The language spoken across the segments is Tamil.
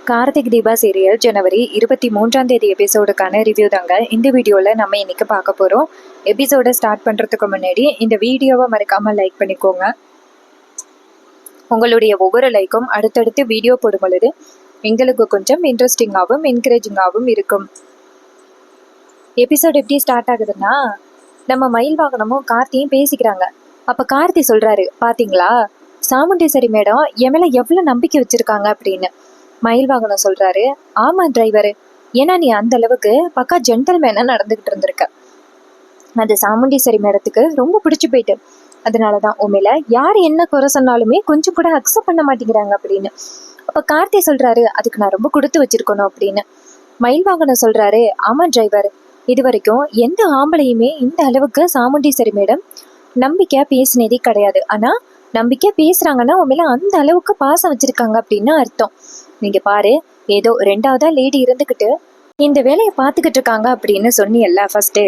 கார்த்திக் தீபா சீரியல் ஜனவரி 23 எபிசோடுக்கான ரிவ்யூ தாங்க இந்த வீடியோவில் நம்ம இன்னைக்கு பார்க்க போகிறோம். எபிசோடை ஸ்டார்ட் பண்ணுறதுக்கு முன்னாடி இந்த வீடியோவை மறக்காமல் லைக் பண்ணிக்கோங்க. உங்களுடைய ஒவ்வொரு லைக்கும் அடுத்தடுத்து வீடியோ போடும் பொழுது எங்களுக்கு கொஞ்சம் இன்ட்ரெஸ்டிங்காகவும் என்கரேஜிங்காகவும் இருக்கும். எபிசோட் எப்படி ஸ்டார்ட் ஆகுதுன்னா, நம்ம மயில் வாகனமும் கார்த்தியும் பேசிக்கிறாங்க. அப்போ கார்த்தி சொல்கிறாரு, பார்த்தீங்களா சாமுண்டீஸ்வரி மேடம் என் மேலே எவ்வளோ நம்பிக்கை வச்சுருக்காங்க அப்படின்னு. மயில் வாகனம் சொல்றாரு, ஆமா டிரைவர், ஏன்னா நீ அந்த அளவுக்கு பக்கா ஜென்டல்மேனா நடந்துகிட்டு இருந்திருக்க. அது சாமுண்டீஸ்வரி மேடத்துக்கு ரொம்ப பிடிச்சு போயிட்டு, அதனாலதான் உண்மையில யார் என்ன குறை சொன்னாலுமே கொஞ்சம் கூட அக்செப்ட் பண்ண மாட்டேங்கிறாங்க அப்படின்னு. அப்ப கார்த்தி சொல்றாரு, அதுக்கு நான் ரொம்ப கொடுத்து வச்சிருக்கணும் அப்படின்னு. மயில் வாகனம் சொல்றாரு, ஆமா டிரைவர், இது வரைக்கும் எந்த ஆம்பளையுமே இந்த அளவுக்கு சாமுண்டீஸ்வரி மேடம் நம்பிக்கையா பேசினதே கிடையாது. ஆனா நம்பிக்கையா பேசுறாங்கன்னா உண்மையில அந்த அளவுக்கு பாசம் வச்சிருக்காங்க அப்படின்னு அர்த்தம். நீங்க பாரு, ஏதோ ரெண்டாவதா லேடி இருந்துகிட்டு இந்த வேலையை பார்த்துக்கிட்டு இருக்காங்க அப்படின்னு சொன்னியல்ல ஃபர்ஸ்ட்,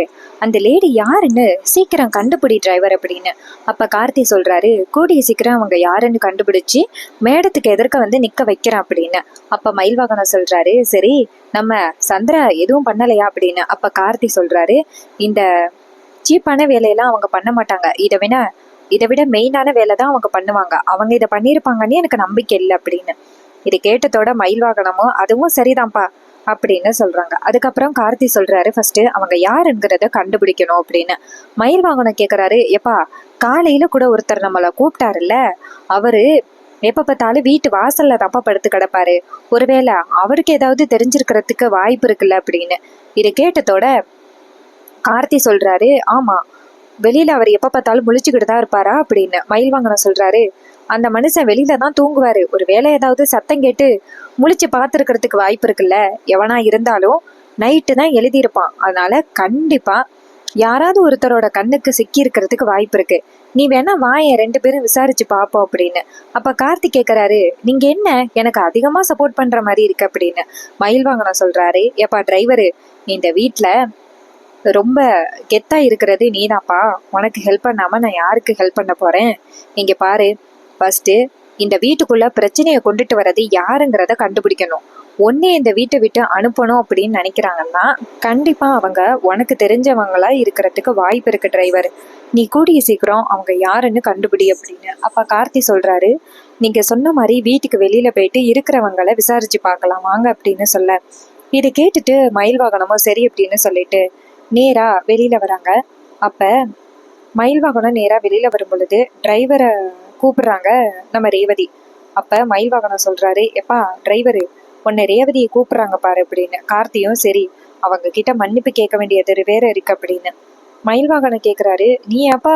அந்த லேடி யாருன்னு சீக்கிரம் கண்டுபிடி டிரைவர் அப்படின்னு. அப்ப கார்த்தி சொல்றாரு, கூடிய சீக்கிரம் அவங்க யாருன்னு கண்டுபிடிச்சு மேடத்துக்கு எதிர்க்க வந்து நிக்க வைக்கிறான் அப்படின்னு. அப்ப மயில் வாகனம் சொல்றாரு, சரி நம்ம சந்திரா எதுவும் பண்ணலையா அப்படின்னு. அப்ப கார்த்தி சொல்றாரு, இந்த சீப்பான வேலையெல்லாம் அவங்க பண்ண மாட்டாங்க, இதை விட மெயினான வேலை தான் அவங்க பண்ணுவாங்க, அவங்க இதை பண்ணியிருப்பாங்கன்னு எனக்கு நம்பிக்கை இல்லை அப்படின்னு. இது கேட்டதோட மயில் வாகனமும் அதுவும் சரிதான்ப்பா அப்படின்னு சொல்றாங்க. அதுக்கப்புறம் கார்த்தி சொல்றாரு, ஃபர்ஸ்ட் அவங்க யாருங்கிறத கண்டுபிடிக்கணும் அப்படின்னு. மயில் வாகனம் கேட்கறாரு, எப்பா காலையில கூட ஒருத்தர் நம்மளை கூப்பிட்டாருல்ல, அவரு எப்ப பார்த்தாலும் வீட்டு வாசல்ல தப்பா படுத்து கிடப்பாரு, ஒருவேளை அவருக்கு ஏதாவது தெரிஞ்சிருக்கிறதுக்கு வாய்ப்பு இருக்குல்ல அப்படின்னு. இதை கேட்டதோட கார்த்தி சொல்றாரு, ஆமா வெளியில அவர் எப்ப பார்த்தாலும் முழிச்சுக்கிட்டு தான் இருப்பாரா அப்படின்னு. மயில் வாங்கன சொல்றாரு, அந்த மனுஷன் வெளியில தான் தூங்குவாரு, ஒரு வேலை ஏதாவது சத்தம் கேட்டு முழிச்சு பார்த்துருக்கிறதுக்கு வாய்ப்பு இருக்குல்ல, எவனா இருந்தாலும் நைட்டு தான் எழுதியிருப்பான், அதனால கண்டிப்பா யாராவது ஒருத்தரோட கண்ணுக்கு சிக்கி இருக்கிறதுக்கு வாய்ப்பு இருக்கு, நீ வேணா வாய ரெண்டு பேரும் விசாரிச்சு பாப்போம் அப்படின்னு. அப்ப கார்த்தி கேட்கறாரு, நீங்க என்ன எனக்கு அதிகமா சப்போர்ட் பண்ற மாதிரி இருக்கு அப்படின்னு. மயில் வாங்கன சொல்றாரு, எப்பா டிரைவரு, இந்த வீட்டுல ரொம்ப கெத்தா இருக்கிறது நீதாப்பா, உனக்கு ஹெல்ப் பண்ணாம நான் யாருக்கு ஹெல்ப் பண்ண போறேன். இங்க பாரு, ஃபர்ஸ்ட் இந்த வீட்டுக்குள்ள பிரச்சனையை கொண்டுட்டு வர்றது யாருங்கிறத கண்டுபிடிக்கணும். ஒன்னே இந்த வீட்டை விட்டு அனுப்பணும் அப்படின்னு நினைக்கிறாங்கன்னா கண்டிப்பா அவங்க உனக்கு தெரிஞ்சவங்களா இருக்கிறதுக்கு வாய்ப்பு இருக்கு டிரைவர், நீ கூடிய சீக்கிரம் அவங்க யாருன்னு கண்டுபிடி அப்படின்னு. அப்ப கார்த்தி சொல்றாரு, நீங்க சொன்ன மாதிரி வீட்டுக்கு வெளியில போயிட்டு இருக்கிறவங்களை விசாரிச்சு பார்க்கலாம் வாங்க அப்படின்னு சொல்ல, இதை கேட்டுட்டு மயில் வாகனமும் சரி அப்படின்னு சொல்லிட்டு நேரா வெளியில வராங்க. அப்ப மயில் வாகனம் நேரா வெளியில வரும் பொழுது டிரைவரை கூப்பிடுறாங்க நம்ம ரேவதி. அப்ப மயில் வாகனம் சொல்றாரு, எப்பா டிரைவரு, உன்னை ரேவதியை கூப்பிடுறாங்க பாரு அப்படின்னு. கார்த்தியும் சரி, அவங்க கிட்ட மன்னிப்பு கேட்க வேண்டியது வேற இருக்கு அப்படின்னு. மயில் வாகனம் கேட்கிறாரு, நீ அப்பா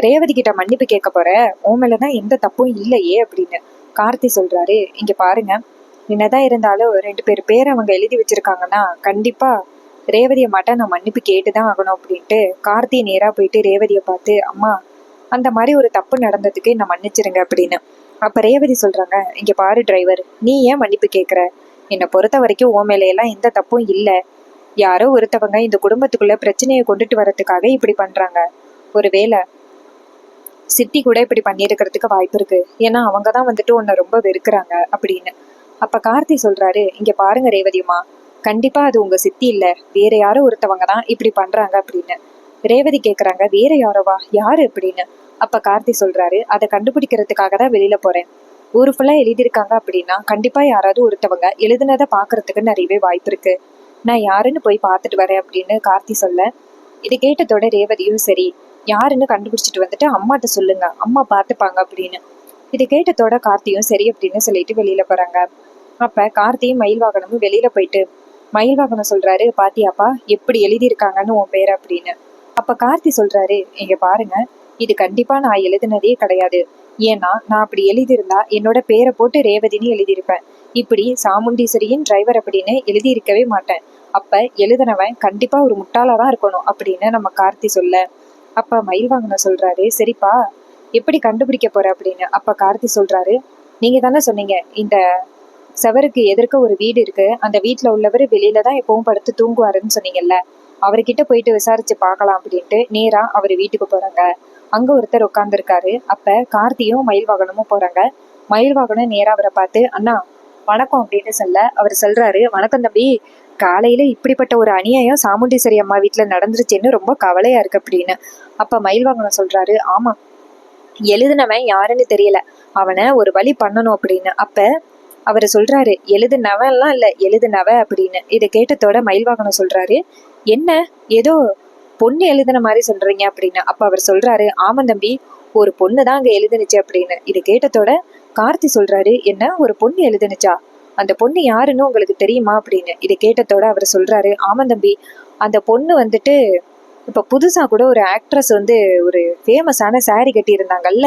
ரேவதி கிட்ட மன்னிப்பு கேட்க போற, உன் மேலதான் எந்த தப்பும் இல்லையே அப்படின்னு. கார்த்தி சொல்றாரு, இங்க பாருங்க, என்னதான் இருந்தாலும் ரெண்டு பேர் அவங்க எழுதி வச்சிருக்காங்கன்னா கண்டிப்பா ரேவதியை மாட்டா நான் மன்னிப்பு கேட்டுதான் ஆகணும் அப்படின்ட்டு கார்த்தி நேரா போயிட்டு ரேவதியை பார்த்து, அம்மா அந்த மாதிரி ஒரு தப்பு நடந்ததுக்கு என்ன மன்னிச்சிருங்க அப்படின்னு. அப்ப ரேவதி சொல்றாங்க, இங்க பாரு டிரைவர், நீ ஏன் மன்னிப்பு கேட்குற, என்னை பொறுத்த வரைக்கும் உன் மேலையெல்லாம் எந்த தப்பும் இல்லை, யாரோ ஒருத்தவங்க இந்த குடும்பத்துக்குள்ள பிரச்சனையை கொண்டுட்டு வர்றதுக்காக இப்படி பண்றாங்க, ஒருவேளை சித்தி கூட இப்படி பண்ணியிருக்கிறதுக்கு வாய்ப்பு இருக்கு, ஏன்னா அவங்கதான் வந்துட்டு உன்னை ரொம்ப வெறுக்கிறாங்க அப்படின்னு. அப்ப கார்த்தி சொல்றாரு, இங்க பாருங்க ரேவதியம்மா, கண்டிப்பா அது உங்க சித்தி இல்ல, வேற யாரோ ஒருத்தவங்க தான் இப்படி பண்றாங்க அப்படின்னு. ரேவதி கேக்குறாங்க, வேற யாரோவா, யாரு அப்படின்னு. அப்ப கார்த்தி சொல்றாரு, அதை கண்டுபிடிக்கிறதுக்காக தான் வெளியில போறேன், ஊரு ஃபுல்லா எழுதியிருக்காங்க அப்படின்னா கண்டிப்பா யாராவது ஒருத்தவங்க எழுதுனதை பாக்குறதுக்கு நிறையவே வாய்ப்பு இருக்கு, நான் யாருன்னு போய் பார்த்துட்டு வரேன் அப்படின்னு கார்த்தி சொல்ல, இது கேட்டதோட ரேவதியும் சரி, யாருன்னு கண்டுபிடிச்சிட்டு வந்துட்டு அம்மாட்ட சொல்லுங்க, அம்மா பார்த்துப்பாங்க அப்படின்னு. இது கேட்டதோட கார்த்தியும் சரி அப்படின்னு சொல்லிட்டு வெளியில போறாங்க. அப்ப கார்த்தியும் மயில் வாகனமும் வெளியில போயிட்டு மயில் வாகனம் சொல்றாரு, பாத்தியாப்பா எப்படி எழுதியிருக்காங்கன்னு உன் பேர் அப்படின்னு. அப்ப கார்த்தி சொல்றாரு, இங்க பாருங்க, இது கண்டிப்பா நான் எழுதினதே கிடையாது, ஏன்னா நான் அப்படி எழுதியிருந்தா என்னோட பேரை போட்டு ரேவதினு எழுதியிருப்பேன், இப்படி சாமுண்டீஸ்வரியின் டிரைவர் அப்படின்னு எழுதியிருக்கவே மாட்டேன், அப்ப எழுதினவன் கண்டிப்பா ஒரு முட்டாளாதான் இருக்கணும் அப்படின்னு நம்ம கார்த்தி சொல்ல, அப்ப மயில் வாகனம் சொல்றாரு, சரிப்பா எப்படி கண்டுபிடிக்க போற அப்படின்னு. அப்ப கார்த்தி சொல்றாரு, நீங்க தானே சொன்னீங்க இந்த செவருக்கு எதிர்க்க ஒரு வீடு இருக்கு, அந்த வீட்டுல உள்ளவர் வெளியில தான் எப்பவும் படுத்து தூங்குவாருன்னு சொன்னீங்கல்ல, அவர்கிட்ட போயிட்டு விசாரிச்சு பார்க்கலாம் அப்படின்ட்டு நேரா அவர் வீட்டுக்கு போறாங்க. அங்க ஒருத்தர் உட்கார்ந்துருக்காரு. அப்ப கார்த்தியும் மயில் வாகனமும் போறாங்க. மயில் வாகனம் நேரா அவரை பார்த்து, அண்ணா வணக்கம் அப்படின்னு சொல்ல அவர் சொல்றாரு, வணக்கம் தம்பி, காலையில இப்படிப்பட்ட ஒரு அநியாயம் சாமுண்டீஸ்வரி அம்மா வீட்டுல நடந்துருச்சுன்னு ரொம்ப கவலையா இருக்கு அப்படின்னு. அப்ப மயில்வாகனம் சொல்றாரு, ஆமா, எழுதுனவன் யாருன்னு தெரியல, அவனை ஒரு வழி பண்ணணும் அப்படின்னு. அப்ப அவரு சொல்றாரு, எழுதுனவன்லாம் இல்ல, எழுதுனவ அப்படின்னு. இதை கேட்டதோட மயில்வாகனம் சொல்றாரு, என்ன ஏதோ பொண்ணு எழுதுன மாதிரி சொல்றீங்க அப்படின்னு. அப்ப அவர் சொல்றாரு, ஆமா தம்பி, ஒரு பொண்ணு தான் அங்க எழுதுனுச்சு அப்படின்னு. இதை கேட்டதோட கார்த்தி சொல்றாரு, என்ன ஒரு பொண்ணு எழுதுனுச்சா, அந்த பொண்ணு யாருன்னு உங்களுக்கு தெரியுமா அப்படின்னு. இதை கேட்டதோட அவர் சொல்றாரு, ஆமா தம்பி, அந்த பொண்ணு வந்துட்டு இப்ப புதுசா கூட ஒரு ஆக்ட்ரஸ் வந்து ஒரு ஃபேமஸான saree கட்டி இருந்தாங்கல்ல,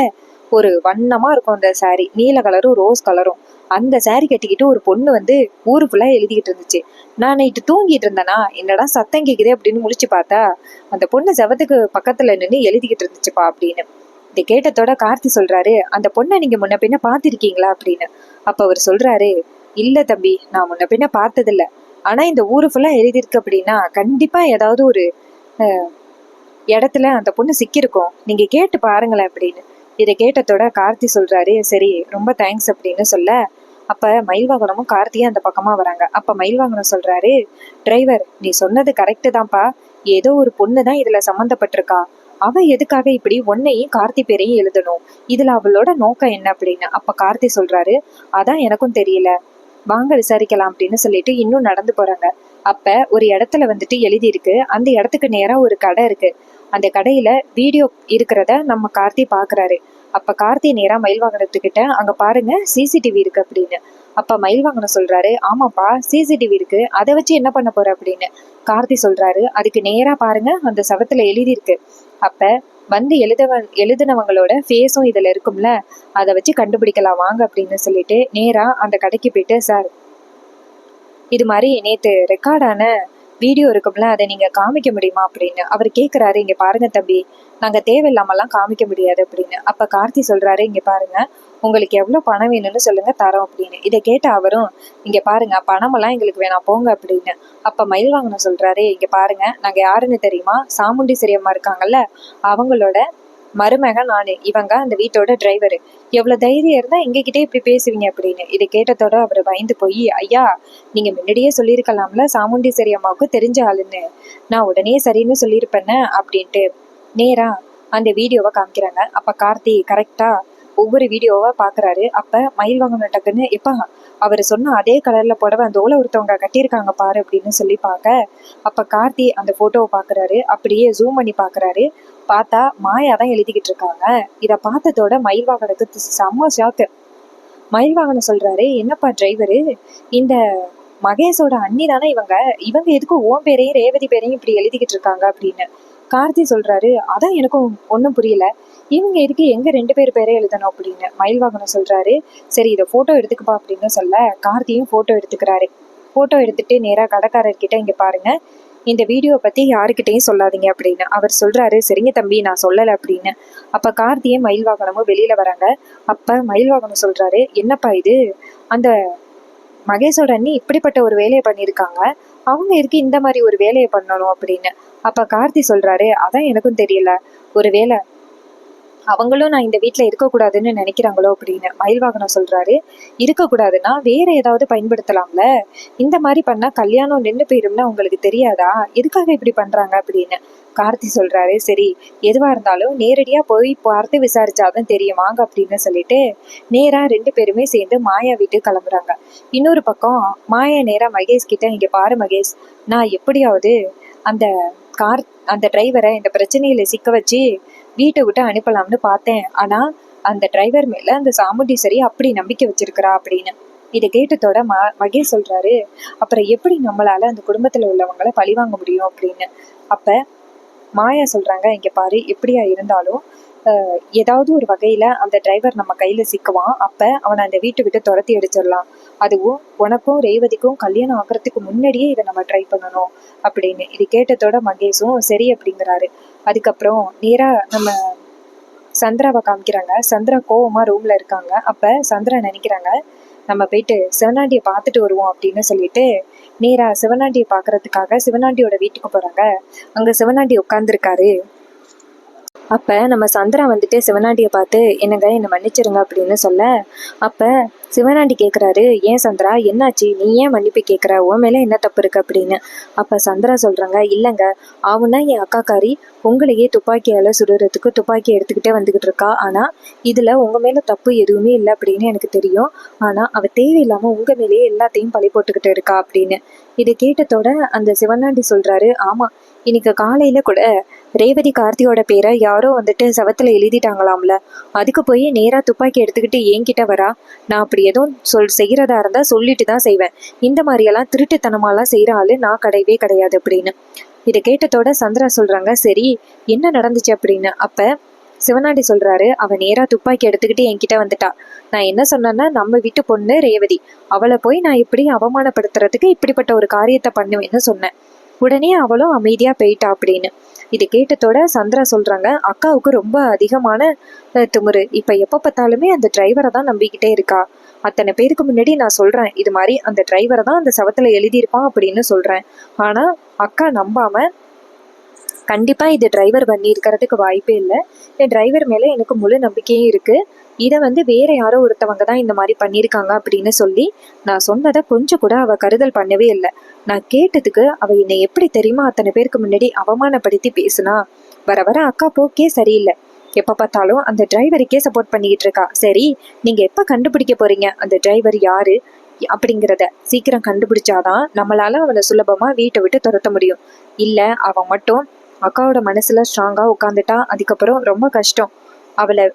ஒரு வண்ணமா இருக்கும் அந்த saree, நீல கலரும் ரோஸ் கலரும். அந்த saree கட்டிக்கிட்டு ஒரு பொண்ணு வந்து ஊரு ஃபுல்லா எழுதிக்கிட்டு இருந்துச்சு. நான் நைட்டு தூங்கிட்டு இருந்தேனா, என்னடா சத்தம் கேக்குதே அப்படின்னு முழிச்சு பார்த்தா அந்த பொண்ணு செவத்துக்கு பக்கத்துல நின்று எழுதிக்கிட்டு இருந்துச்சுப்பா அப்படின்னு. இதை கேட்டதோட கார்த்தி சொல்றாரு, அந்த பொண்ணை நீங்க முன்ன பின்ன பாத்திருக்கீங்களா அப்படின்னு. அப்ப அவர் சொல்றாரு, இல்ல தம்பி, நான் முன்ன பின்ன பார்த்ததில்ல. ஆனா இந்த ஊரு ஃபுல்லா எழுதியிருக்கு அப்படின்னா கண்டிப்பா ஏதாவது ஒரு இடத்துல அந்த பொண்ணு சிக்கியிருக்கும், நீங்க கேட்டு பாருங்களேன் அப்படின்னு. இதை கேட்டதோட கார்த்தி சொல்றாரு, சரி ரொம்ப தேங்க்ஸ் அப்படின்னு சொல்ல, அப்ப மயில்வாகனமும் கார்த்தியும் அந்த பக்கமா வராங்க. அப்ப மயில்வாகனம் சொல்றாரு, டிரைவர், நீ சொன்னது கரெக்டு தான்ப்பா, ஏதோ ஒரு பொண்ணு தான் இதுல சம்மந்தப்பட்டிருக்கா, அவ எதுக்காக இப்படி உன்னையும் கார்த்தி பேரையும் எழுதணும், இதுல அவளோட நோக்கம் என்ன அப்படின்னு. அப்ப கார்த்தி சொல்றாரு, அதான் எனக்கும் தெரியல, வாங்க விசாரிக்கலாம் அப்படின்னு சொல்லிட்டு இன்னும் நடந்து போறாங்க. அப்ப ஒரு இடத்துல வந்துட்டு எழுதி இருக்கு, அந்த இடத்துக்கு நேரா ஒரு கடை இருக்கு, அந்த கடையில வீடியோ இருக்கிறத நம்ம கார்த்தி பாக்குறாரு. அப்ப கார்த்தி நேரா மயில்வாகனத்துக்கிட்ட, அங்க பாருங்க சிசிடிவி இருக்கு அப்படின்னு. அப்ப மயில்வாகனம் சொல்றாரு, ஆமாப்பா சிசிடிவி இருக்கு, அதை வச்சு என்ன பண்ண போற அப்படின்னு. கார்த்தி சொல்றாரு, அதுக்கு நேரா பாருங்க, அந்த சவத்துல எழுதி இருக்கு, அப்ப வந்து எழுதுனவங்களோட ஃபேஸும் இதுல இருக்கும்ல, அதை வச்சு கண்டுபிடிக்கலாம் வாங்க அப்படின்னு சொல்லிட்டு நேரா அந்த கடைக்கு போயிட்டு, சார் இது மாதிரி நேத்து ரெக்கார்டான வீடியோ இருக்கும்ல, அதை நீங்க காமிக்க முடியுமா அப்படின்னு அவர் கேட்கிறாரு. இங்க பாருங்க தம்பி, நாங்க தேவையில்லாமலாம் காமிக்க முடியாது அப்படின்னு. அப்ப கார்த்தி சொல்றாரு, இங்க பாருங்க, உங்களுக்கு எவ்வளவு பணம் வேணும்னு சொல்லுங்க, தரோம் அப்படின்னு. இதை கேட்ட அவரும், இங்க பாருங்க, பணமெல்லாம் எங்களுக்கு வேணாம் போங்க அப்படின்னு. அப்ப மயில்வாகனம் சொல்றாரு, இங்க பாருங்க, நாங்க யாருன்னு தெரியுமா, சாமுண்டீஸ்வரி அம்மா இருக்காங்கல்ல, அவங்களோட மருமகன் நானு, இவங்க அந்த வீட்டோட டிரைவரு, எவ்வளவு தைரியம் இருந்தா எங்ககிட்டே இப்படி பேசுவீங்க அப்படின்னு. இதை கேட்டதோட அவர் பயந்து போய், ஐயா, நீங்க முன்னாடியே சொல்லியிருக்கலாம்ல சாமுண்டீஸ்வரி அம்மாவுக்கு தெரிஞ்ச ஆளுன்னு, நான் உடனே சரின்னு சொல்லியிருப்பேன்னு அப்படின்ட்டு நேரா அந்த வீடியோவை காமிக்கிறாங்க. அப்ப கார்த்தி கரெக்டா ஒவ்வொரு வீடியோவா பாக்குறாரு. அப்ப மயில்வாகனம் டக்குன்னு, எப்பா அவர் சொன்ன அதே கலர்ல புடவை அந்த ஓலை ஒருத்தவங்க கட்டியிருக்காங்க பாரு அப்படின்னு சொல்லி பார்க்க, அப்ப கார்த்தி அந்த போட்டோவை பாக்குறாரு, அப்படியே ஜூம் பண்ணி பாக்குறாரு. பார்த்தா மாயா தான் எழுதிக்கிட்டு இருக்காங்க. இத பார்த்ததோட மயில்வாகனுக்கு செம்ம ஷாக்கு. மயில்வாகனம் சொல்றாரு, என்னப்பா டிரைவரு, இந்த மகேஷோட அண்ணி தானே இவங்க, இவங்க எதுக்கு ஓம் பேரையும் ரேவதி பேரையும் இப்படி எழுதிக்கிட்டு இருக்காங்க அப்படின்னு. கார்த்தி சொல்றாரு, அதான் எனக்கும் ஒன்றும் புரியல, இவங்க எதுக்கு எங்க 2 பேர் பேரே எழுதணும் அப்படின்னு. மயில்வாகனம் சொல்றாரு, சரி இதை போட்டோ எடுத்துக்கப்பா அப்படின்னு சொல்ல, கார்த்தியும் போட்டோ எடுத்துக்கிறாரு. போட்டோ எடுத்துட்டு நேரா கடைக்காரர்கிட்ட, இங்க பாருங்க, இந்த வீடியோ பத்தி யாருக்கிட்டையும் சொல்லாதீங்க அப்படின்னு. அவர் சொல்றாரு, சரிங்க தம்பி, நான் சொல்லலை அப்படின்னு. அப்ப கார்த்தியும் மயில்வாகனமும் வெளியில வராங்க. அப்ப மயில்வாகனம் சொல்றாரு, என்னப்பா இது, அந்த மகேஷோட அண்ணி இப்படிப்பட்ட ஒரு வேலையை பண்ணியிருக்காங்க, அவங்க எதுக்கு இந்த மாதிரி ஒரு வேலையை பண்ணணும் அப்படின்னு. அப்ப கார்த்தி சொல்றாரு, அதான் எனக்கும் தெரியல, ஒரு வேலை அவங்களும் நான் இந்த வீட்டுல இருக்கக்கூடாதுன்னு நினைக்கிறாங்களோ அப்படின்னு. மயில்வாகனம் சொல்றாரு, இருக்கக்கூடாதுன்னா வேற ஏதாவது பயன்படுத்தலாம்ல, இந்த மாதிரி பண்ணா கல்யாணம் நின்று போயிரும்னா உங்களுக்கு தெரியாதா, எதுக்காக இப்படி பண்றாங்க அப்படின்னு. கார்த்தி சொல்றாரு, சரி எதுவா இருந்தாலும் நேரடியா போய் பார்த்து விசாரிச்சாதான் தெரியுமாங்க அப்படின்னு சொல்லிட்டு நேரா 2 பேருமே சேர்ந்து மாயா வீட்டுக்கு கிளம்புறாங்க. இன்னொரு பக்கம் மாயா நேரா மகேஷ் கிட்ட, இங்க பாரு மகேஷ், நான் எப்படியாவது அந்த அந்த டிரைவரை இந்த பிரச்சனையில சிக்க வச்சு வீட்டை விட்டு அனுப்பலாம்னு பார்த்தேன், ஆனா அந்த டிரைவர் மேல அந்த சாமுண்டீஸ்வரி அப்படி நம்பிக்கை வச்சிருக்கிறா அப்படின்னு. இதை கேட்டதோட மகேஷ் சொல்றாரு, அப்புறம் எப்படி நம்மளால அந்த குடும்பத்துல உள்ளவங்களை பழிவாங்க முடியும் அப்படின்னு. அப்ப மாயா சொல்றாங்க, இங்க பாரு, எப்படியா இருந்தாலும் ஏதாவது ஒரு வகையில அந்த டிரைவர் நம்ம கையில சிக்குவான், அப்ப அவனை அந்த வீட்டை விட்டு துரத்தி அடிச்சிடலாம், அதுவும் உனக்கும் ரேவதிக்கும் கல்யாணம் ஆகிறதுக்கு முன்னாடியே இதை நம்ம ட்ரை பண்ணணும் அப்படின்னு. இது கேட்டதோட மகேஷும் சரி அப்படிங்கிறாரு. அதுக்கப்புறம் நேரா நம்ம சந்திராவை காமிக்கிறாங்க. சந்திரா கோவமா ரூம்ல இருக்காங்க. அப்ப சந்திரா நினைக்கிறாங்க, நம்ம போயிட்டு சிவனாண்டியை பார்த்துட்டு வருவோம் அப்படின்னு சொல்லிட்டு நேரா சிவனாண்டியை பாக்குறதுக்காக சிவனாண்டியோட வீட்டுக்கு போறாங்க. அங்க சிவனாண்டி உட்கார்ந்துருக்காரு. அப்ப நம்ம சந்திரா வந்துட்டு சிவனாண்டியை பார்த்து, என்னங்க என்னை மன்னிச்சிருங்க அப்படின்னு சொல்ல, அப்ப சிவனாண்டி கேட்குறாரு, ஏன் சந்திரா என்னாச்சு, நீ ஏன் மன்னிப்பு கேட்குற, உன் மேலே என்ன தப்பு இருக்கு அப்படின்னு. அப்போ சந்திரா சொல்கிறாங்க, இல்லைங்க, அவனா என் அக்காக்காரி உங்களையே துப்பாக்கியால் சுடுறதுக்கு துப்பாக்கி எடுத்துக்கிட்டே வந்துக்கிட்டு இருக்கா. ஆனால் இதில் உங்கள் மேலே தப்பு எதுவுமே இல்லை அப்படின்னு எனக்கு தெரியும். ஆனால் அவள் தேவையில்லாமல் உங்கள் மேலேயே எல்லாத்தையும் பழி போட்டுக்கிட்டு இருக்கா அப்படின்னு. இதை கேட்டதோட அந்த சிவனாண்டி சொல்கிறாரு, ஆமாம், இன்னைக்கு காலையில் கூட ரேவதி கார்த்தியோட பேரை யாரோ வந்துட்டு சவத்தில் எழுதிட்டாங்களாம்ல, அதுக்கு போய் நேராக துப்பாக்கி எடுத்துக்கிட்டு என்கிட்ட வரா. நான் அப்படி எதுவும் செய்கிறதா இருந்தால் சொல்லிட்டு தான் செய்வேன். இந்த மாதிரியெல்லாம் திருட்டுத்தனமாலாம் செய்கிற ஆள் நான் கிடையவே கிடையாது அப்படின்னு. இதை கேட்டதோட சந்திரா சொல்கிறாங்க, சரி என்ன நடந்துச்சு அப்படின்னு. அப்போ சிவனாண்டி சொல்கிறாரு, அவன் நேராக துப்பாக்கி எடுத்துக்கிட்டு என்கிட்ட வந்துட்டா. நான் என்ன சொன்னேன்னா, நம்ம வீட்டு பொண்ணு ரேவதி, அவளை போய் நான் இப்படி அவமானப்படுத்துறதுக்கு இப்படிப்பட்ட ஒரு காரியத்தை பண்ணுவேன்னு சொன்னேன். உடனே அவளும் அமைதியாக போயிட்டா அப்படின்னு. இது கேட்டதோட சந்திரா சொல்கிறாங்க, அக்காவுக்கு ரொம்ப அதிகமான திமிரு. இப்போ எப்போ பார்த்தாலுமே அந்த டிரைவரை தான் நம்பிக்கிட்டே இருக்கா. அத்தனை பேருக்கு முன்னாடி நான் சொல்கிறேன், இது மாதிரி அந்த டிரைவரை தான் அந்த சவத்தில் எழுதியிருப்பான் அப்படின்னு சொல்கிறேன். ஆனால் அக்கா நம்பாமல், கண்டிப்பாக இது டிரைவர் பண்ணியிருக்கிறதுக்கு வாய்ப்பே இல்லை, என் டிரைவர் மேலே எனக்கு முழு நம்பிக்கையும் இருக்குது, இதை வேற யாரோ ஒருத்தவங்க தான் இந்த மாதிரி பண்ணியிருக்காங்க அப்படின்னு சொல்லி நான் சொன்னதை கொஞ்சம் கூட அவள் கருதல் பண்ணவே இல்லை. நான் கேட்டதுக்கு அவள் என்னை எப்படி தெரியுமா அத்தனை பேருக்கு முன்னாடி அவமானப்படுத்தி பேசுனா. வர வர அக்கா போக்கே சரியில்லை, எப்போ பார்த்தாலும் அந்த டிரைவருக்கே சப்போர்ட் பண்ணிக்கிட்டு இருக்கா. சரி, நீங்கள் எப்போ கண்டுபிடிக்க போறீங்க அந்த டிரைவர் யாரு அப்படிங்கிறத? சீக்கிரம் கண்டுபிடிச்சாதான் நம்மளால அவனை சுலபமாக வீட்டை விட்டு துரத்த முடியும். இல்லை அவன் மட்டும் அக்காவோட மனசுல ஸ்ட்ராங்காக உட்காந்துட்டா அதுக்கப்புறம் ரொம்ப கஷ்டம்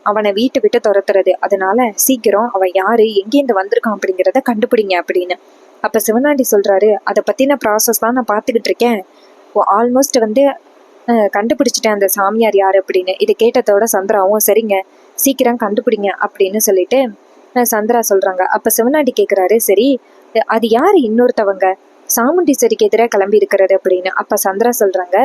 அவனை வீட்டை விட்டு துரத்துறது. அதனால சீக்கிரம் அவன் யாரு, எங்கேருந்து வந்திருக்கான் அப்படிங்கிறத கண்டுபிடிங்க அப்படின்னு. அப்போ சிவனாண்டி சொல்றாரு, அதை பற்றின ப்ராசஸ் தான் நான் பார்த்துக்கிட்டு இருக்கேன், ஆல்மோஸ்ட் கண்டுபிடிச்சிட்டேன் அந்த சாமியார் யார் அப்படின்னு. இதை கேட்டதோட சந்திராவும், சரிங்க சீக்கிரம் கண்டுபிடிங்க அப்படின்னு சொல்லிட்டு சந்திரா சொல்றாங்க. அப்போ சிவனாண்டி கேட்குறாரு, சரி அது யார் இன்னொருத்தவங்க சாமுண்டீஸ்வரிக்கு எதிராக கிளம்பி இருக்கிறது அப்படின்னு. அப்போ சந்திரா சொல்றாங்க,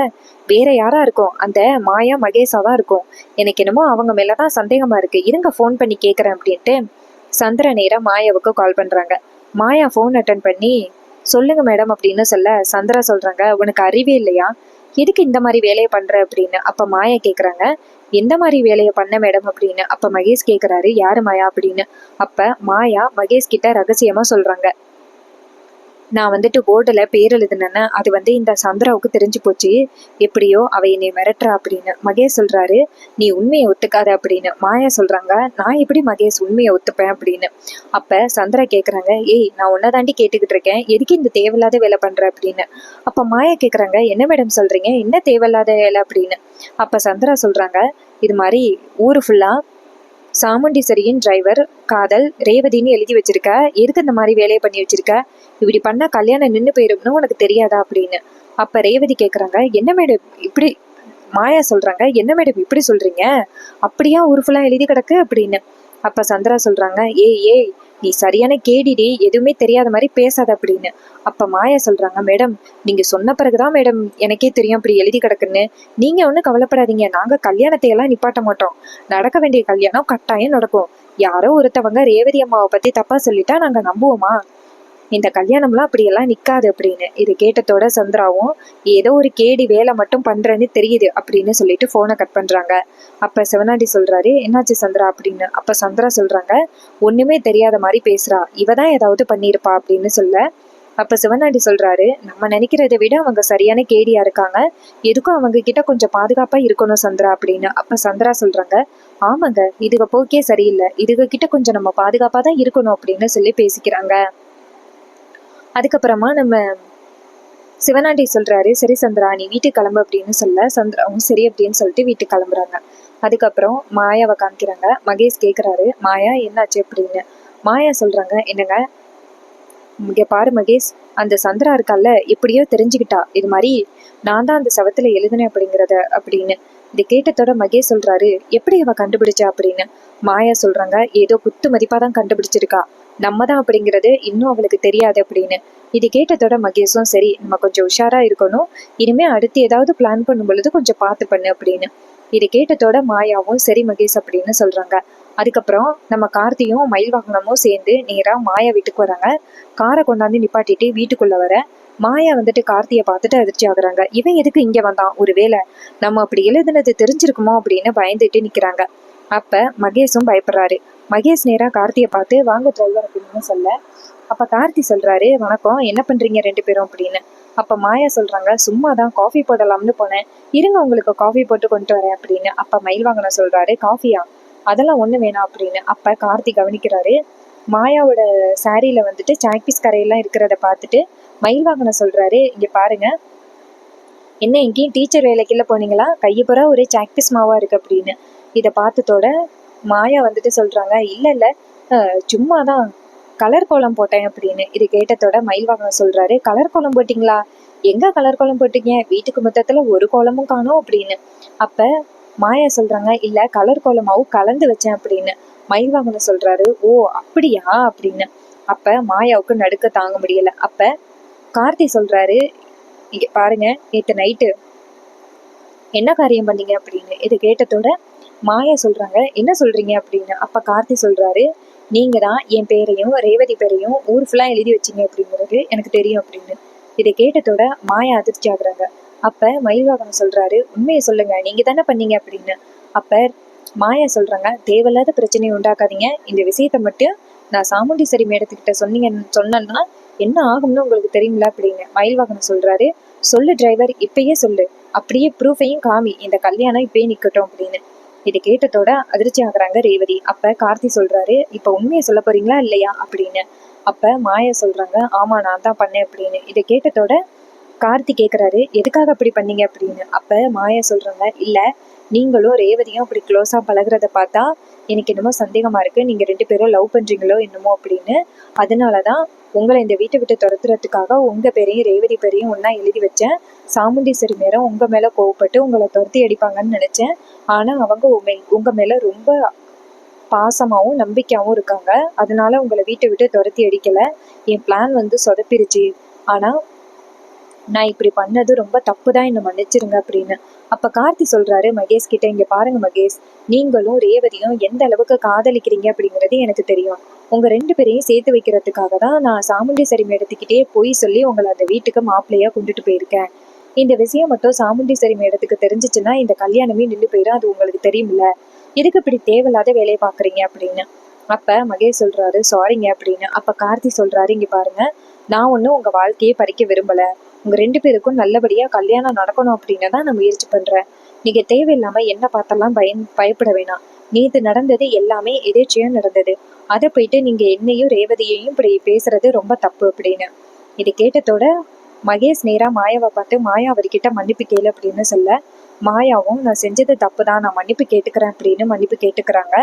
வேற யாரா இருக்கும், அந்த மாயா மகேஷா தான் இருக்கும், எனக்கு என்னமோ அவங்க மேலதான் சந்தேகமா இருக்கு, இருங்க ஃபோன் பண்ணி கேட்குறேன் அப்படின்ட்டு சந்திரா நேரா மாயாவுக்கு கால் பண்றாங்க. மாயா ஃபோன் அட்டன் பண்ணி, சொல்லுங்க மேடம் அப்படின்னு சொல்ல சந்திரா சொல்றாங்க, உனக்கு அறிவே இல்லையா, எதுக்கு இந்த மாதிரி வேலையை பண்ற அப்படின்னு. அப்ப மாயா கேக்குறாங்க, எந்த மாதிரி வேலையை பண்ண மேடம் அப்படின்னு. அப்ப மகேஷ் கேக்குறாரு, யாரு மாயா அப்படின்னு. அப்ப மாயா மகேஷ் கிட்ட ரகசியமா சொல்றாங்க, நான் போர்டில் பேர் எழுதுனேன்னு அது இந்த சந்திராவுக்கு தெரிஞ்சு போச்சு, எப்படியோ அவ என்னை மிரட்டுறா அப்படின்னு. மகேஷ் சொல்றாரு, நீ உண்மையை ஒத்துக்காத அப்படின்னு. மாயா சொல்றாங்க, நான் எப்படி மகேஷ் உண்மையை ஒத்துப்பேன் அப்படின்னு. அப்ப சந்திரா கேக்குறாங்க, ஏய் நான் உன்னை தாண்டி கேட்டுக்கிட்டு இருக்கேன், எதுக்கு இந்த தேவையில்லாத வேலை பண்ற அப்படின்னு. அப்ப மாயா கேக்குறாங்க, என்ன மேடம் சொல்றீங்க, என்ன தேவையில்லாத வேலை அப்படின்னு. அப்ப சந்திரா சொல்றாங்க, இது மாதிரி ஊரு ஃபுல்லா சாமுண்டீஸ்வரியின் டிரைவர் காதல் ரேவதின்னு எழுதி வச்சிருக்க, எதுக்கு இந்த மாதிரி வேலையை பண்ணி வச்சிருக்க, இப்படி பண்ணா கல்யாணம் நின்று போயிரும்னு உனக்கு தெரியாதா அப்படின்னு. அப்ப ரேவதி கேக்குறாங்க, என்ன மேடம் இப்படி, மாயா சொல்றாங்க, என்ன மேடம் இப்படி சொல்றீங்க, அப்படியா ஊர் ஃபுல்லா எழுதி கிடக்கு அப்படின்னு. அப்ப சந்திரா சொல்றாங்க, ஏய் நீ சரியான கேடிடி, எதுவுமே தெரியாத மாதிரி பேசாத அப்படின்னு. அப்ப மாயா சொல்றாங்க, மேடம் நீங்க சொன்ன பிறகுதான் மேடம் எனக்கே தெரியும் அப்படி எழுதி கிடக்குன்னு, நீங்க ஒன்றும் கவலைப்படாதீங்க, நாங்க கல்யாணத்தை எல்லாம் நிப்பாட்ட மாட்டோம், நடக்க வேண்டிய கல்யாணம் கட்டாயம் நடக்கும், யாரோ ஒருத்தவங்க ரேவதி அம்மாவை பத்தி தப்பா சொல்லிட்டா நாங்க நம்புவோமா, இந்த கல்யாணம்லாம் அப்படியெல்லாம் நிக்காது அப்படின்னு. இது கேட்டதோட சந்திராவும், ஏதோ ஒரு கேடி வேலை மட்டும் பண்றேன்னு தெரியுது அப்படின்னு சொல்லிட்டு போனை கட் பண்றாங்க. அப்ப சிவனாண்டி சொல்றாரு, என்னாச்சு சந்திரா அப்படின்னு. அப்ப சந்திரா சொல்றாங்க, ஒண்ணுமே தெரியாத மாதிரி பேசுறா, இவதான் ஏதாவது பண்ணிருப்பா அப்படின்னு சொல்ல. அப்ப சிவனாண்டி சொல்றாரு, நம்ம நினைக்கிறதை விட அவங்க சரியான கேடியா இருக்காங்க, எதுக்கும் அவங்க கிட்ட கொஞ்சம் பாதுகாப்பா இருக்கணும் சந்திரா அப்படின்னு. அப்ப சந்திரா சொல்றாங்க, ஆமாங்க இதுக போக்கே சரியில்லை, இதுக கிட்ட கொஞ்சம் நம்ம பாதுகாப்பா தான் இருக்கணும் அப்படின்னு சொல்லி பேசிக்கிறாங்க. அதுக்கப்புறமா நம்ம சிவனாண்டி சொல்றாரு, சரி சந்திரா நீ வீட்டுக்கு கிளம்பு அப்படின்னு சொல்ல சந்திராவும் சரி அப்படின்னு சொல்லிட்டு வீட்டுக்கு கிளம்புறாங்க. அதுக்கப்புறம் மாயாவை காமிக்கிறாங்க. மகேஷ் கேட்குறாரு, மாயா என்னாச்சு அப்படின்னு. மாயா சொல்றாங்க, என்னங்க இங்க பாரு மகேஷ், அந்த சந்திரா இருக்கால எப்படியோ தெரிஞ்சுக்கிட்டா இது மாதிரி நான் தான் அந்த சவத்துல எழுதுனேன் அப்படிங்கிறத அப்படின்னு. இது கேட்டதோட மகேஷ் சொல்றாரு, எப்படி அவ கண்டுபிடிச்சா அப்படின்னு. மாயா சொல்றாங்க, ஏதோ குத்து மதிப்பா தான் கண்டுபிடிச்சிருக்கா, நம்ம தான் அப்படிங்கிறது இன்னும் அவளுக்கு தெரியாது அப்படின்னு. இது கேட்டதோட மகேஷும், சரி நம்ம கொஞ்சம் உஷாரா இருக்கணும், இனிமே அடுத்து ஏதாவது பிளான் பண்ணும் பொழுது கொஞ்சம் பார்த்து பண்ணு அப்படின்னு. இது கேட்டதோட மாயாவும் சரி மகேஷ் அப்படின்னு சொல்றாங்க. அதுக்கப்புறம் நம்ம கார்த்தியும் மயில் வாகனமும் சேர்ந்து நேரா மாயா வீட்டுக்கு வராங்க. காரை கொண்டாந்து நிப்பாட்டிட்டு வீட்டுக்குள்ள வர மாயா கார்த்தியை பார்த்துட்டு அதிர்ச்சி ஆகுறாங்க. இவன் எதுக்கு இங்க வந்தான், ஒருவேளை நம்ம அப்படி எழுதுனது தெரிஞ்சிருக்குமோ அப்படின்னு பயந்துட்டு நிக்கிறாங்க. அப்ப மகேஷும் பயப்படுறாரு. மகேஷ் நேரா கார்த்தியை பார்த்து வாங்க டிரைவர் அப்படின்னு சொல்ல, அப்ப கார்த்தி சொல்றாரு வணக்கம், என்ன பண்றீங்க 2 பேரும் அப்படின்னு. அப்ப மாயா சொல்றாங்க சும்மா தான் காஃபி போடலாம்னு போனேன், இருங்க உங்களுக்கு காஃபி போட்டு கொண்டு வரேன் அப்படின்னு. அப்ப மயில்வாகனம் சொல்றாரு காஃபியா, அதெல்லாம் ஒண்ணு வேணாம் அப்படின்னு. அப்ப கார்த்தி கவனிக்கிறாரு மாயாவோட சாரியில வந்துட்டு சாக்பீஸ் கரையெல்லாம் இருக்கிறத பார்த்துட்டு மயில்வாகனம் சொல்றாரு இங்க பாருங்க, என்ன எங்கேயும் டீச்சர் வேலைக்குள்ள போனீங்களா, கையை பூரா ஒரே சாக்பீஸ் மாவா இருக்கு அப்படின்னு. இதை பார்த்ததோட மாயா வந்துட்டு சொல்றாங்க இல்ல இல்ல சும்மாதான் கலர் கோலம் போட்டேன் அப்படின்னு. இது கேட்டதோட மயில்வாகனம் சொல்றாரு கலர் கோலம் போட்டீங்களா, எங்க கலர் கோலம் போட்டீங்க, வீட்டுக்கு மொத்தத்துல ஒரு கோலமும் காணோம் அப்படின்னு. அப்ப மாயா சொல்றாங்க இல்ல கலர் கோலமாவும் கலந்து வச்சேன் அப்படின்னு. மயில்வாகனம் சொல்றாரு ஓ அப்படியா அப்படின்னு. அப்ப மாயாவுக்கு நடுக்க தாங்க முடியல. அப்ப கார்த்தி சொல்றாரு இங்க பாருங்க, நேத்து நைட்டு என்ன காரியம் பண்ணீங்க அப்படின்னு. இது கேட்டதோட மாயா சொல்றாங்க என்ன சொல்றீங்க அப்படின்னு. அப்ப கார்த்தி சொல்றாரு நீங்க தான் என் பேரையும் ரேவதி பேரையும் ஊர் ஃபுல்லா எழுதி வச்சீங்க அப்படிங்கிறது எனக்கு தெரியும் அப்படின்னு. இதை கேட்டதோட மாயா அதிர்ச்சி ஆகுறாங்க. அப்ப மயில்வாகனம் சொல்றாரு உண்மையை சொல்லுங்க, நீங்க தானே பண்ணீங்க அப்படின்னு. அப்ப மாயா சொல்றாங்க தேவையில்லாத பிரச்சனையை உண்டாக்காதீங்க, இந்த விஷயத்த மட்டும் நான் சாமுண்டீஸ்வரி மேடத்துக்கிட்ட சொன்னேன்னா என்ன ஆகும்னு உங்களுக்கு தெரியுமில்ல அப்படின்னு. மயில்வாகனம் சொல்றாரு சொல்லு டிரைவர், இப்பயே சொல்லு, அப்படியே ப்ரூஃபையும் காமி, இந்த கல்யாணம் இப்பயே நிக்கட்டும் அப்படின்னு. இதை கேட்டதோட அதிர்ச்சி ஆகுறாங்க ரேவதி. அப்ப கார்த்தி சொல்றாரு இப்ப உண்மையை சொல்ல போறீங்களா இல்லையா அப்படின்னு. அப்ப மாயா சொல்றாங்க ஆமா நான் தான் பண்ணேன் அப்படின்னு. இதை கேட்டதோட கார்த்தி கேக்குறாரு எதுக்காக அப்படி பண்ணீங்க அப்படின்னு. அப்ப மாயா சொல்றாங்க இல்ல நீங்களும் ரேவதியும் அப்படி க்ளோஸா பழகுறத பார்த்தா எனக்கு என்னமோ சந்தேகமா இருக்கு, நீங்க 2 பேரும் லவ் பண்றீங்களோ என்னமோ அப்படின்னு. அதனாலதான் உங்களை இந்த வீட்டை விட்டு துரத்துறதுக்காக உங்க பேரையும் ரேவதி பேரையும் ஒன்னா எழுதி வச்சேன். சாமுண்டீஸ்வரி நேரம் உங்க மேல கோவப்பட்டு உங்களை துரத்தி அடிப்பாங்கன்னு நினைச்சேன். ஆனா அவங்க உங்க மேல ரொம்ப பாசமாவும் நம்பிக்கையாவும் இருக்காங்க, அதனால உங்களை வீட்டை விட்டு துரத்தி அடிக்கல. என் பிளான் வந்து சொதப்பிருச்சு, ஆனா நான் இப்படி பண்ணது ரொம்ப தப்பு தான், என்ன மன்னிச்சிருங்க அப்படின்னு. அப்ப கார்த்தி சொல்றாரு மகேஷ் கிட்ட இங்க பாருங்க மகேஷ், நீங்களும் ரேவதியும் எந்த அளவுக்கு காதலிக்கிறீங்க அப்படிங்கிறது எனக்கு தெரியும். உங்க 2 பேரையும் சேர்த்து வைக்கிறதுக்காக தான் நான் சாமுண்டீஸ்வரி மேடத்துக்கிட்டே போய் சொல்லி உங்களை அந்த வீட்டுக்கு மாப்பிள்ளையா கொண்டுட்டு போயிருக்கேன். இந்த விஷயம் மட்டும் சாமுண்டீஸ்வரி மேடத்துக்கு தெரிஞ்சிச்சுன்னா இந்த கல்யாணமே நின்று போயிடும், அது உங்களுக்கு தெரியுமில்ல, எதுக்கு இப்படி தேவையில்லாத வேலையை பாக்குறீங்க அப்படின்னு. அப்ப மகேஷ் சொல்றாரு சாரிங்க அப்படின்னு. அப்ப கார்த்தி சொல்றாரு இங்க பாருங்க, நான் ஒன்னும் உங்க வாழ்க்கையை பறிக்க விரும்பல, உங்க 2 பேருக்கும் நல்லபடியா கல்யாணம் நடக்கணும் அப்படின்னு தான் நான் முயற்சி பண்றேன். நீங்க தேவையில்லாம என்ன பார்த்தெல்லாம் பயப்பட வேணாம். நேத்து நடந்தது எல்லாமே எதேச்சியா நடந்தது, அதை போயிட்டு நீங்க என்னையும் ரேவதியையும் இப்படி பேசுறது ரொம்ப தப்பு அப்படின்னு. இது கேட்டதோட மகேஷ் நேரா மாயாவை பார்த்து மாயா அவர்கிட்ட மன்னிப்பு கேளு அப்படின்னு சொல்ல, மாயாவும் நான் செஞ்சது தப்பு தான், நான் மன்னிப்பு கேட்டுக்கிறேன் அப்படின்னு மன்னிப்பு கேட்டுக்கிறாங்க.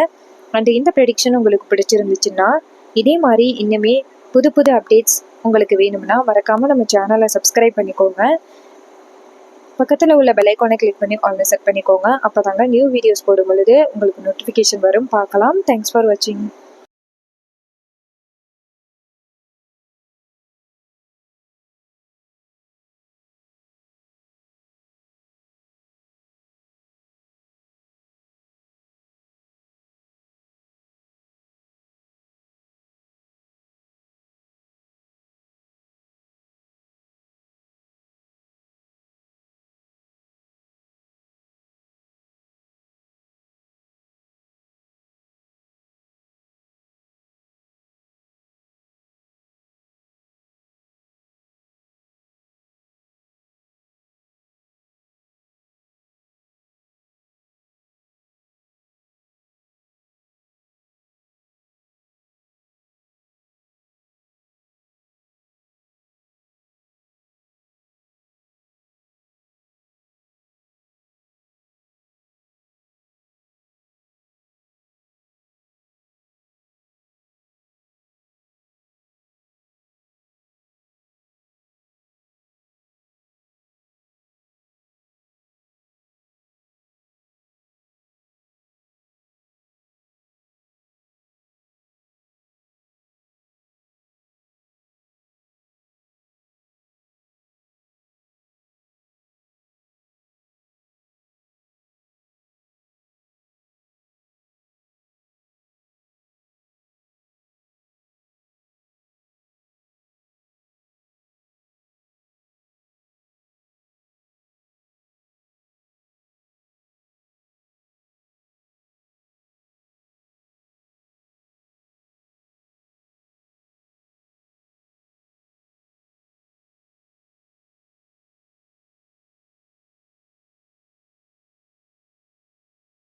அண்ட் இந்த ப்ரெடிக்ஷன் உங்களுக்கு பிடிச்சிருந்துச்சுன்னா இதே மாதிரி இன்னுமே புது புது அப்டேட்ஸ் உங்களுக்கு வேணும்னா மறக்காம நம்ம சேனலை சப்ஸ்கிரைப் பண்ணிக்கோங்க. பக்கத்துல உள்ள பெல் ஐகானை கிளிக் பண்ணி ஆல்ல செட் பண்ணிக்கோங்க. அப்பதாங்க நியூ வீடியோஸ் போடும் பொழுது உங்களுக்கு நோட்டிஃபிகேஷன் வரும், பார்க்கலாம். தேங்க்ஸ் ஃபார் வாட்சிங்.